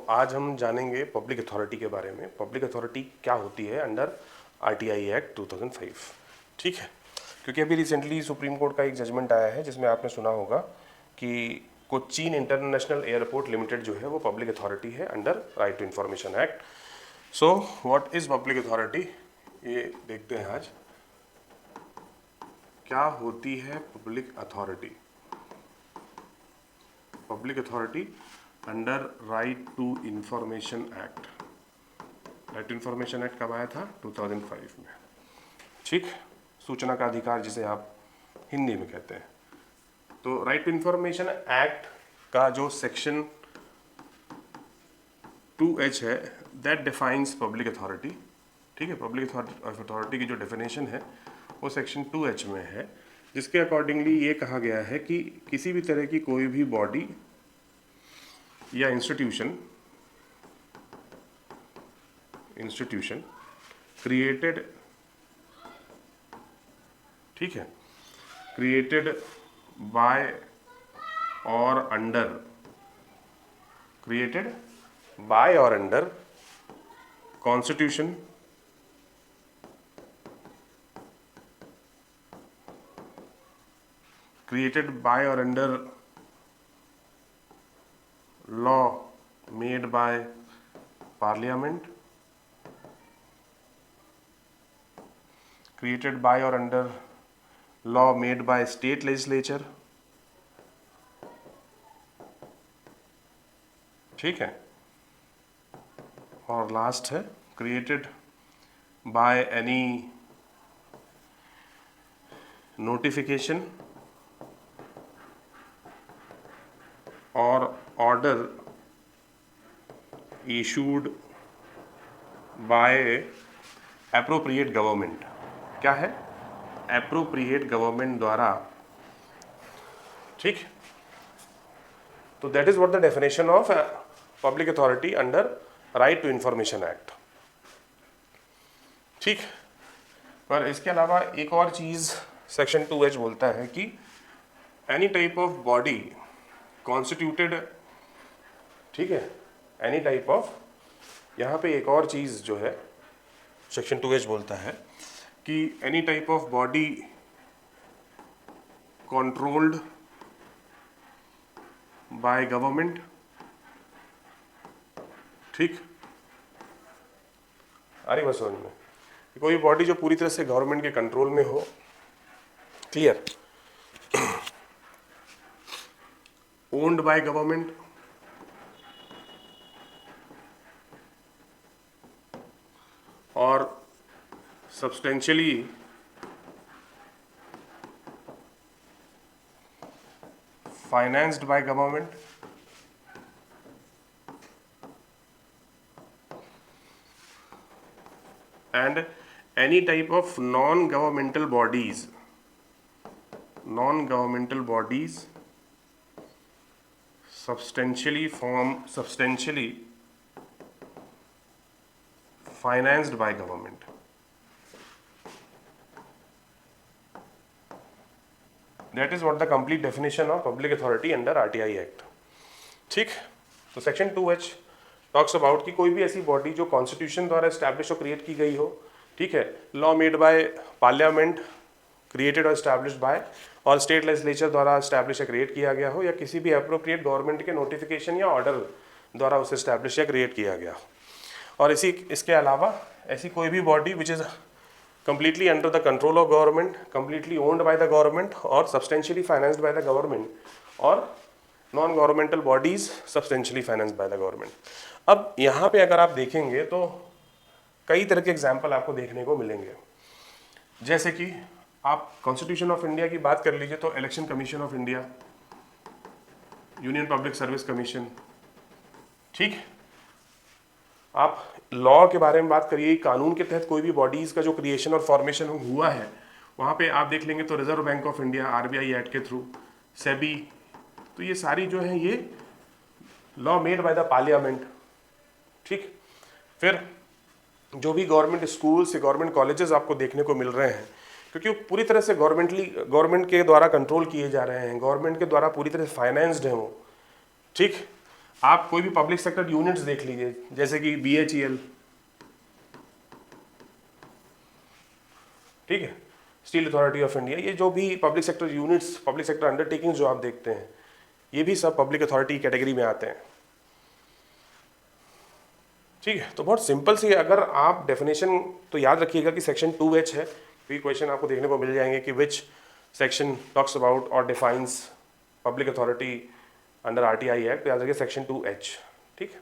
आज हम जानेंगे पब्लिक अथॉरिटी के बारे में। पब्लिक अथॉरिटी क्या होती है अंडर आरटीआई एक्ट 2005। ठीक है, क्योंकि अभी रिसेंटली सुप्रीम कोर्ट का एक जजमेंट आया है जिसमें आपने सुना होगा कि कोचीन इंटरनेशनल एयरपोर्ट लिमिटेड जो है वो पब्लिक अथॉरिटी है under right to information act. So what is public authority, ये देखते हैं आज। क्या होती है public authority? Public authority under right to information act. Right to information act कब आया था? 2005 में। ठीक, सूचना का अधिकार जिसे आप हिंदी में कहते हैं। तो राइट टू इंफॉर्मेशन एक्ट का जो सेक्शन 2H है दैट डिफाइंस पब्लिक अथॉरिटी। ठीक है, पब्लिक अथॉरिटी की जो डेफिनेशन है वो सेक्शन 2H में है, जिसके अकॉर्डिंगली ये कहा गया है कि किसी भी तरह की कोई भी बॉडी या इंस्टीट्यूशन क्रिएटेड, ठीक है, क्रिएटेड बाय और under constitution, created by or under law made by parliament, created by or under law made by state legislature, ठीक है, और लास्ट है created by any notification और order issued by appropriate government. क्या है? Appropriate government द्वारा। ठीक, तो that is what the definition of public authority under right to information act. ठीक, पर इसके अलावा एक और चीज सेक्शन 2H बोलता है कि any type of body constituted, ठीक है, एनी टाइप ऑफ, यहाँ पे एक और चीज़ जो है सेक्शन 2H बोलता है कि any type of body controlled by government, ठीक, आ रही बात समझ में? कोई बॉडी जो पूरी तरह से गवर्नमेंट के कंट्रोल में हो, क्लियर, ओन्ड बाय गवर्नमेंट, और substantially financed by government, and any type of non governmental bodies substantially financed by government। That is what the complete definition of public authority under RTI Act। ठीक, तो section 2H talks about कि कोई भी ऐसी body जो constitution द्वारा establish और create की गई हो, ठीक है, law made by parliament, created और एस्टैब्लिश्ड बाय, और स्टेट लेजिस्लेचर द्वारा एस्टैब्लिश या क्रिएट किया गया हो, या किसी भी एप्रोप्रिएट गवर्नमेंट के नोटिफिकेशन या ऑर्डर द्वारा उसे एस्टैब्लिश या क्रिएट किया गया हो। और इसके अलावा ऐसी कोई भी body which is completely under the control of government, completely owned by the government, और substantially financed by the government, और non governmental bodies substantially financed by the government. अब यहाँ पे अगर आप देखेंगे तो कई तरह के एग्जाम्पल आपको देखने को मिलेंगे। जैसे कि आप कॉन्स्टिट्यूशन ऑफ इंडिया की बात कर लीजिए तो election commission of India, union public service commission, ठीक, आप लॉ के बारे में बात करिए, कानून के तहत कोई भी बॉडीज का जो क्रिएशन और फॉर्मेशन हुआ है, वहाँ पे आप देख लेंगे तो reserve bank of India RBI act के थ्रू, सेबी, तो ये सारी जो है ये law made by the parliament. ठीक, फिर जो भी गवर्नमेंट स्कूल्स, गवर्नमेंट कॉलेजेस आपको देखने को मिल रहे हैं, क्योंकि वो पूरी तरह से गवर्नमेंट के द्वारा कंट्रोल किए जा रहे हैं, गवर्नमेंट के द्वारा पूरी तरह से फाइनेंस्ड हैं वो। ठीक, आप कोई भी पब्लिक सेक्टर यूनिट्स देख लीजिए, जैसे कि BHEL, ठीक है, स्टील अथॉरिटी ऑफ इंडिया, ये जो भी public sector units, public sector undertakings जो आप देखते हैं, ये भी सब पब्लिक अथॉरिटी कैटेगरी में आते हैं। ठीक है, तो बहुत सिंपल सी, अगर आप डेफिनेशन तो याद रखिएगा कि सेक्शन 2H है, तो ये क्वेश्चन आपको देखने को मिल जाएंगे कि विच सेक्शन टॉक्स अबाउट और defines public authority under RTI act, याद रखिए सेक्शन 2H। ठीक है,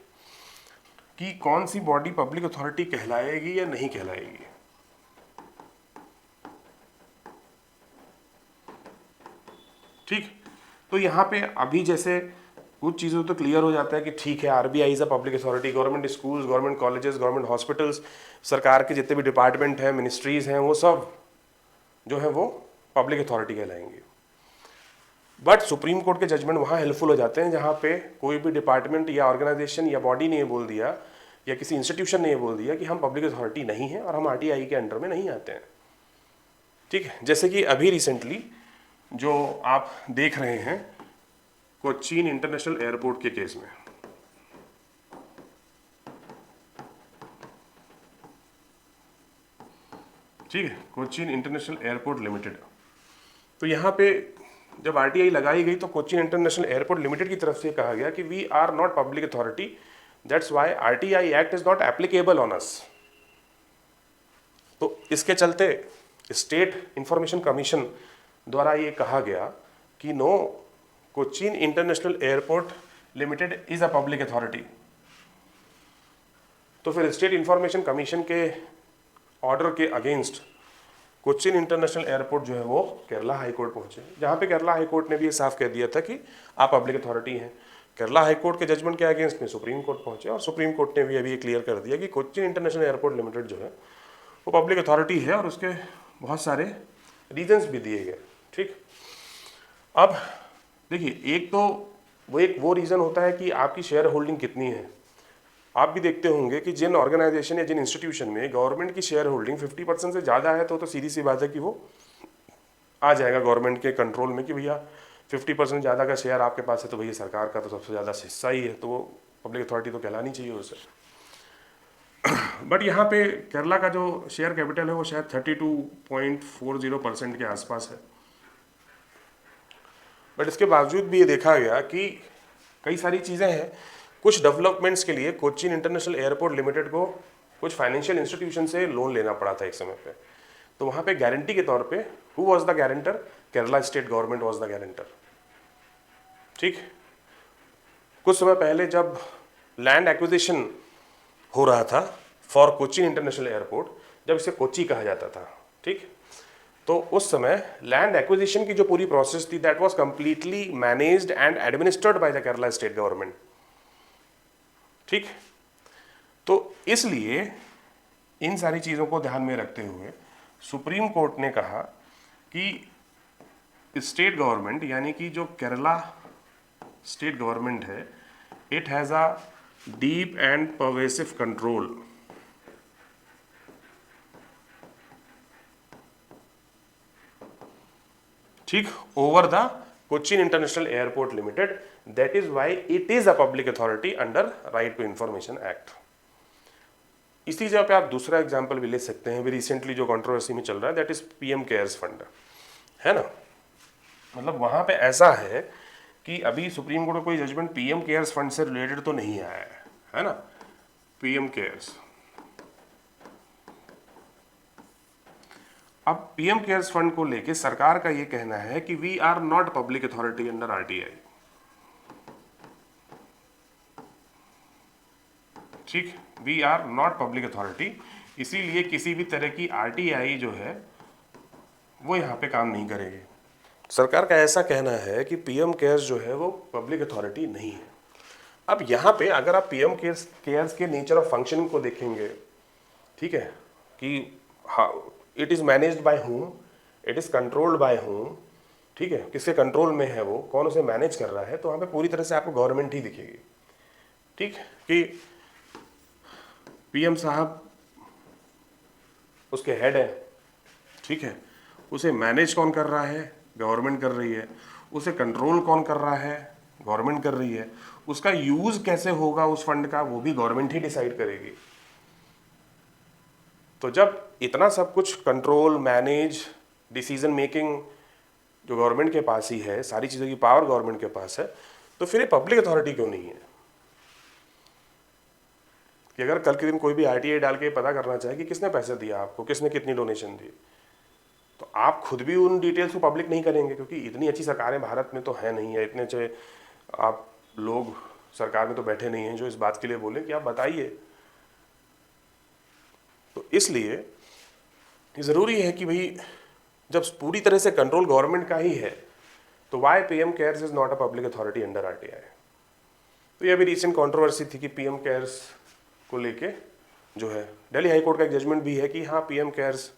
कि कौन सी बॉडी पब्लिक अथॉरिटी कहलाएगी या नहीं कहलाएगी। ठीक, तो यहाँ पे अभी जैसे कुछ चीज़ों तो क्लियर हो जाता है कि ठीक है, RBI is a public authority, government schools, government colleges, government hospitals, सरकार के जितने भी डिपार्टमेंट हैं, मिनिस्ट्रीज हैं, वो सब जो है वो पब्लिक अथॉरिटी कहलाएंगे। बट सुप्रीम कोर्ट के जजमेंट वहाँ हेल्पफुल हो जाते हैं जहाँ पे कोई भी डिपार्टमेंट या ऑर्गेनाइजेशन या बॉडी ने बोल दिया या किसी इंस्टीट्यूशन ने बोल दिया कि हम पब्लिक अथॉरिटी नहीं हैं और हम RTI के अंडर में नहीं आते हैं। ठीक है, जैसे कि अभी रिसेंटली जो आप देख रहे हैं कोचीन इंटरनेशनल एयरपोर्ट के केस में, ठीक है, कोचीन इंटरनेशनल एयरपोर्ट लिमिटेड। तो यहाँ पे जब RTI लगाई गई तो कोचीन इंटरनेशनल एयरपोर्ट लिमिटेड की तरफ से कहा गया कि we are not public authority, that's why RTI act is not applicable on us. तो इसके चलते स्टेट इंफॉर्मेशन कमीशन द्वारा ये कहा गया कि no, Cochin international airport limited is a public authority. तो फिर स्टेट इंफॉर्मेशन कमीशन के ऑर्डर के अगेंस्ट कोचीन इंटरनेशनल एयरपोर्ट जो है वो केरला हाई कोर्ट पहुंचे, जहां पे केरला हाई कोर्ट ने भी ये साफ कह दिया था कि आप पब्लिक अथॉरिटी हैं। केरला हाई कोर्ट के जजमेंट के अगेंस्ट में सुप्रीम कोर्ट पहुंचे और सुप्रीम कोर्ट ने भी अभी ये क्लियर कर दिया कि कोचीन इंटरनेशनल एयरपोर्ट लिमिटेड जो है वो पब्लिक अथॉरिटी है और उसके बहुत सारे रीजन्स भी दिए गए। ठीक, अब देखिए, एक तो वो रीज़न होता है कि आपकी शेयर होल्डिंग कितनी है। आप भी देखते होंगे कि जिन ऑर्गेनाइजेशन या जिन इंस्टीट्यूशन में गवर्नमेंट की शेयर होल्डिंग 50% से ज़्यादा है तो सीधी सी बात है कि वो आ जाएगा गवर्नमेंट के कंट्रोल में कि भैया 50% ज़्यादा का शेयर आपके पास है तो भैया सरकार का तो सबसे ज़्यादा हिस्सा ही है, तो वो पब्लिक अथॉरिटी तो कहलानी चाहिए उसे। बट यहाँ पे केरला का जो शेयर कैपिटल है वो शायद 32.40% के आसपास है। बट इसके बावजूद भी ये देखा गया कि कई सारी चीज़ें हैं, कुछ डेवलपमेंट्स के लिए कोचीन इंटरनेशनल एयरपोर्ट लिमिटेड को कुछ फाइनेंशियल इंस्टीट्यूशन से लोन लेना पड़ा था एक समय पे। तो वहाँ पे गारंटी के तौर पे who was the guarantor, Kerala state government was the guarantor. ठीक, कुछ समय पहले जब लैंड एक्विजिशन हो रहा था फॉर कोचीन इंटरनेशनल एयरपोर्ट, जब इसे कोची कहा जाता था, ठीक, तो उस समय लैंड एक्विजिशन की जो पूरी प्रोसेस थी that was completely managed and administered by the Kerala state government. ठीक, तो इसलिए इन सारी चीज़ों को ध्यान में रखते हुए सुप्रीम कोर्ट ने कहा कि स्टेट गवर्नमेंट यानी कि जो केरला स्टेट गवर्नमेंट है, it has a deep and pervasive control ठीक over the Cochin international airport limited, that is why it is a public authority under right to information act. इसी जगह पे आप दूसरा एग्जांपल भी ले सकते हैं, अभी रिसेंटली जो कंट्रोवर्सी में चल रहा है that is PM cares fund, है ना। मतलब वहां पे ऐसा है कि अभी सुप्रीम कोर्ट का कोई जजमेंट PM केयर्स फंड से रिलेटेड तो नहीं आया है ना। PM केयर्स, अब PM केयर्स फंड को लेके सरकार का ये कहना है कि we are not public authority under RTI। ठीक, we are not public authority, इसीलिए किसी भी तरह की RTI जो है वो यहाँ पे काम नहीं करेगी। सरकार का ऐसा कहना है कि PM केयर्स जो है वो पब्लिक अथॉरिटी नहीं है। अब यहाँ पे अगर आप PM केयर्स के नेचर ऑफ फंक्शनिंग को देखेंगे, ठीक है, कि it is managed by whom, it is controlled by whom, ठीक है, किसके कंट्रोल में है वो, कौन उसे मैनेज कर रहा है, तो वहाँ पे पूरी तरह से आपको गवर्नमेंट ही दिखेगी। ठीक, कि PM साहब उसके हेड है, ठीक है, उसे मैनेज कौन कर रहा है, गवर्नमेंट कर रही है, उसे कंट्रोल कौन कर रहा है, गवर्नमेंट कर रही है, उसका यूज कैसे होगा उस फंड का वो भी गवर्नमेंट ही डिसाइड करेगी। तो जब इतना सब कुछ कंट्रोल, मैनेज, डिसीजन मेकिंग जो गवर्नमेंट के पास ही है, सारी चीज़ों की पावर गवर्नमेंट के पास है, तो फिर ये पब्लिक अथॉरिटी क्यों नहीं है? कि अगर कल के दिन कोई भी आरटीआई डाल के पता करना चाहे कि किसने पैसे दिया आपको, किसने कितनी डोनेशन दी, तो आप खुद भी उन डिटेल्स को पब्लिक नहीं करेंगे, क्योंकि इतनी अच्छी सरकारें भारत में तो है नहीं है, इतने अच्छे आप लोग सरकार में तो बैठे नहीं हैं जो इस बात के लिए बोले कि आप बताइए। तो इसलिए ये ज़रूरी है कि भाई जब पूरी तरह से कंट्रोल गवर्नमेंट का ही है, तो why PM cares is not a public authority under RTI. तो ये अभी रिसेंट कंट्रोवर्सी थी कि पीएम केयर्स को लेके जो है दिल्ली हाई कोर्ट का एक जजमेंट भी है कि हाँ PM cares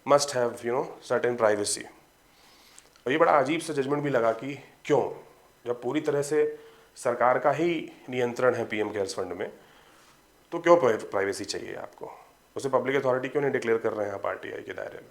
must have certain privacy. और ये बड़ा अजीब सा जजमेंट भी लगा कि क्यों, जब पूरी तरह से सरकार का ही नियंत्रण है पीएम केयर्स फंड में, तो क्यों प्राइवेसी चाहिए आपको, उसे पब्लिक अथॉरिटी क्यों नहीं डिक्लेयर कर रहे हैं आप आरटीआई के दायरे में।